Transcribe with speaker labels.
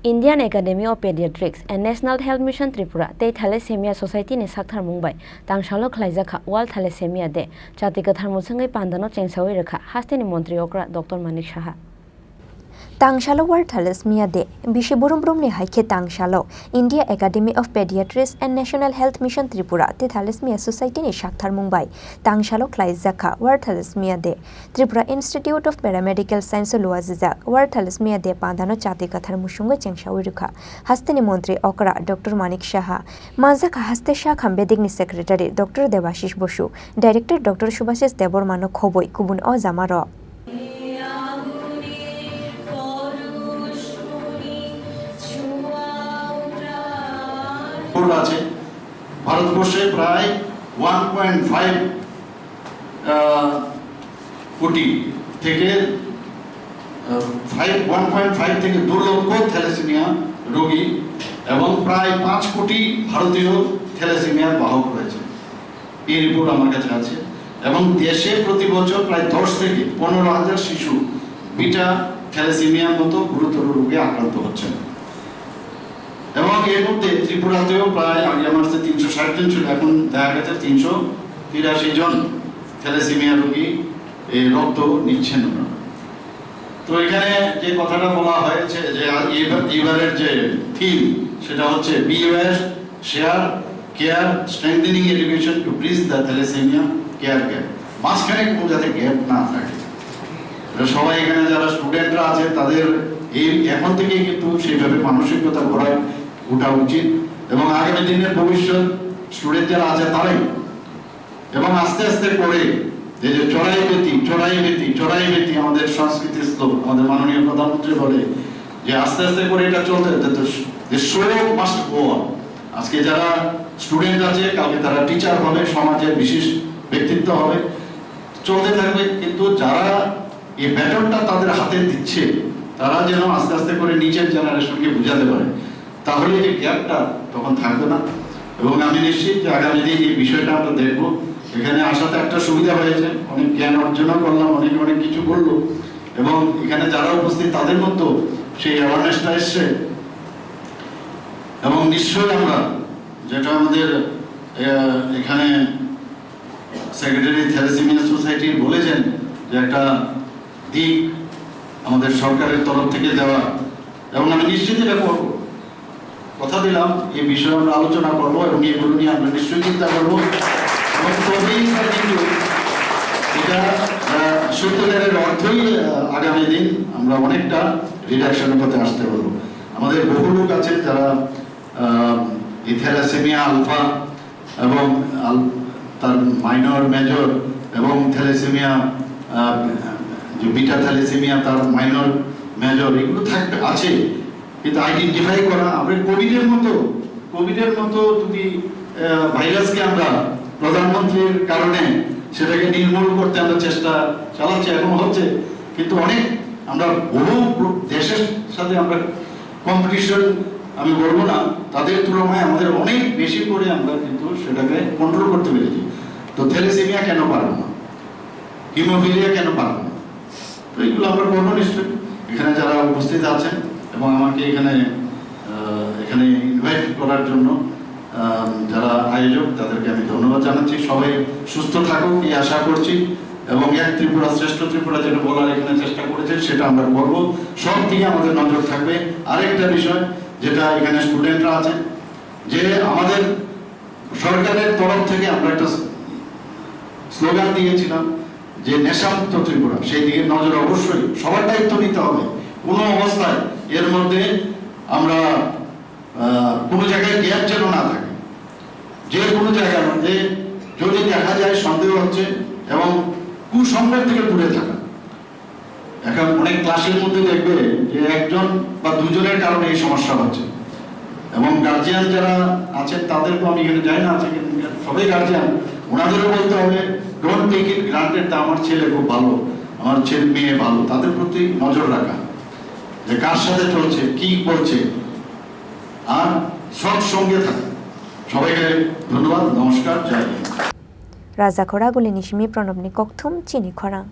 Speaker 1: Indian Academy of Pediatrics and National Health Mission Tripura te Thalassemia Society ni sakthar mungbai tangshalo Khlaijakha World Thalassemia Day chati kathar musangai pandano chengsawi rakha hasteni Montri Okra Dr.Manik Saha
Speaker 2: Tangshalo World Thalassemia Day bishe burum burum ni haike tangshalo India Academy of Pediatrics and National Health Mission Tripura te Thalassemia Society ni sakthar mungbai tangshalo Khlaijakha World Thalassemia Day Tripura Institute of Paramedical Science Luazizak World Thalassemia Day pandano chati kathar musunga chengsawi rakha hasteni Montri Okra Dr.Manik Saha Manjakha haste Shakha Bedigni Secretary Dr. Devashish Bosu Director Dr. Subhashish Debormano Khoboi kubun o jamaro
Speaker 3: আছে ভারতবর্ষে প্রায় 1.5 কোটি থেকে 1.5 থেকে 2 লক্ষ thalassaemia রোগী এবং প্রায় 5 কোটি ভারতীয় থ্যালাসেমিয়ার বাহক রয়েছে এই রিপোর্ট আমার কাছে আছে এবং দেশে প্রতি বছর প্রায় 10 থেকে 15,000 শিশু বিটা থ্যালাসেমিয়ার মতো গুরুতর রোগে আক্রান্ত হচ্ছেন এবং এর মধ্যে ত্রিপুরাতেও প্রায় আগে আমার 360 জন ছিল এখন দেখা গেছে 383 জন থ্যালাসেমিয়া রোগী এই রক্ত নিচ্ছেন তো এখানে যে কথাটা বলা হয়েছে যে এবারের যে থিম সেটা হচ্ছে beware share care strengthening education to bridge the thalassemia care gap মাঝখানে কোনো যাতে গ্যাপ না থাকে সবাই এখানে যারা স্টুডেন্টরা আছে তাদের এই এখন থেকে কিন্তু সেইভাবে মানসিকতা গড়ে ওঠা উচিত এবং আগামী দিনের ভবিষ্যৎ স্টুডেন্ট যারা আছে তারাই এবং আস্তে আস্তে করে যে চড়াই বেতি আমাদের সংস্কৃতির শ্লোক আমাদের মাননীয় প্রধানমন্ত্রী বলে যে আস্তে আস্তে করে এটা চলতে মাস্ট গো অন আজকে যারা স্টুডেন্ট আছে কালকে তারা টিচার হবে সমাজের বিশেষ ব্যক্তিত্ব হবে চলতে থাকবে কিন্তু যারা এই ব্যাটনটা তাদের হাতে দিচ্ছে তারা যেন আস্তে আস্তে করে নিচের জেনারেশনকে বুঝাতে পারে তাহলে যে গ্যাপটা তখন থাকবে না এবং আমি নিশ্চিত যে আগামী দিন এই বিষয়টা আমরা দেখবো এখানে আসাতে একটা সুবিধা হয়েছে অনেক জ্ঞান অর্জনও করলাম অনেক কিছু করলো এবং এখানে যারা উপস্থিত তাদের মধ্যে সেই অ্যাওয়ারনেসটা এসছে এবং নিশ্চয়ই আমরা যেটা আমাদের এখানে সেক্রেটারি থ্যালাসেমিয়া সোসাইটি বলেছেন যে একটা দিক আমাদের সরকারের তরফ থেকে দেওয়া এবং আমি নিশ্চিত এটা করবো কথা দিলাম এই বিষয়ে আমরা আলোচনা করবো এবং এগুলো নিয়ে আমরা নিশ্চয়ই চিন্তা করবো এবং তবেই কিন্তু এটা সত্যিকারের অর্থই আগামী দিন আমরা অনেকটা রিডাকশনের পথে আসতে পারবো আমাদের বহু লোক আছে যারা এই থ্যালাসেমিয়া আলফা এবং তার মাইনর মেজর এবং থ্যালাসেমিয়া যে বিটা থ্যালাসেমিয়া তার মাইনর মেজর এগুলো থাকবে আছে কিন্তু আইডেন্টিফাই করা আমরা কোভিডের মতো যদি ভাইরাসকে আমরা প্রধানমন্ত্রীর কারণে সেটাকে নির্মূল করতে আমরা চেষ্টা চালাচ্ছি এখন হচ্ছে কিন্তু অনেক আমরা বহু দেশের সাথে আমরা কম্পিটিশন আমি বলবো না তাদের তুলনায় আমাদের অনেক বেশি করে আমরা কিন্তু সেটাকে কন্ট্রোল করতে পেরেছি তো থ্যালাসেমিয়া কেন পারবো না হিমোফিলিয়া কেন পারবো না তো এইগুলো আমরা করবো নিশ্চয়ই এখানে যারা উপস্থিত আছেন এবং আমাকে এখানে ইনভাইট করার জন্য যারা আয়োজক তাদেরকে আমি ধন্যবাদ জানাচ্ছি সবাই সুস্থ থাকুক এই আশা করছি এবং এক ত্রিপুরা শ্রেষ্ঠ ত্রিপুরা যেটা বলার এখানে চেষ্টা করেছে সেটা আমরা করব সব দিকে আমাদের নজর থাকবে আরেকটা বিষয় যেটা এখানে স্টুডেন্টরা আছে যে আমাদের সরকারের তরফ থেকে আমরা একটা স্লোগান দিয়েছিলাম যে নেশামুক্ত ত্রিপুরা সেই দিকে নজর অবশ্যই সবার দায়িত্ব নিতে হবে কোনো অবস্থায় এর মধ্যে আমরা কোনো জায়গায় গ্যাপ যেন না থাকে যে কোনো জায়গার মধ্যে যদি দেখা যায় সন্দেহ হচ্ছে এবং কুসংবাদ থেকে দূরে থাকা এখন অনেক ক্লাসের মধ্যে দেখবে যে একজন বা দুজনের কারণে এই সমস্যা হচ্ছে এবং গার্জিয়ান যারা আছেন তাদেরকে আমি এখানে যাই না আছে সবাই গার্জিয়ান ওনাদেরও বলতে হবে ডোন্ট টেক ইট গ্রান্টেড আমার ছেলে খুব ভালো আমার ছেলে মেয়ে ভালো তাদের প্রতি নজর রাখা যে কার সাথে চলছে কি করছে আর সব সঙ্গে থাকে সবাইকে ধন্যবাদ নমস্কার জয় হিন্দ
Speaker 2: রাজা খোরাগুলি নিশিমি প্রণবনি ককথুম চিনি খরাং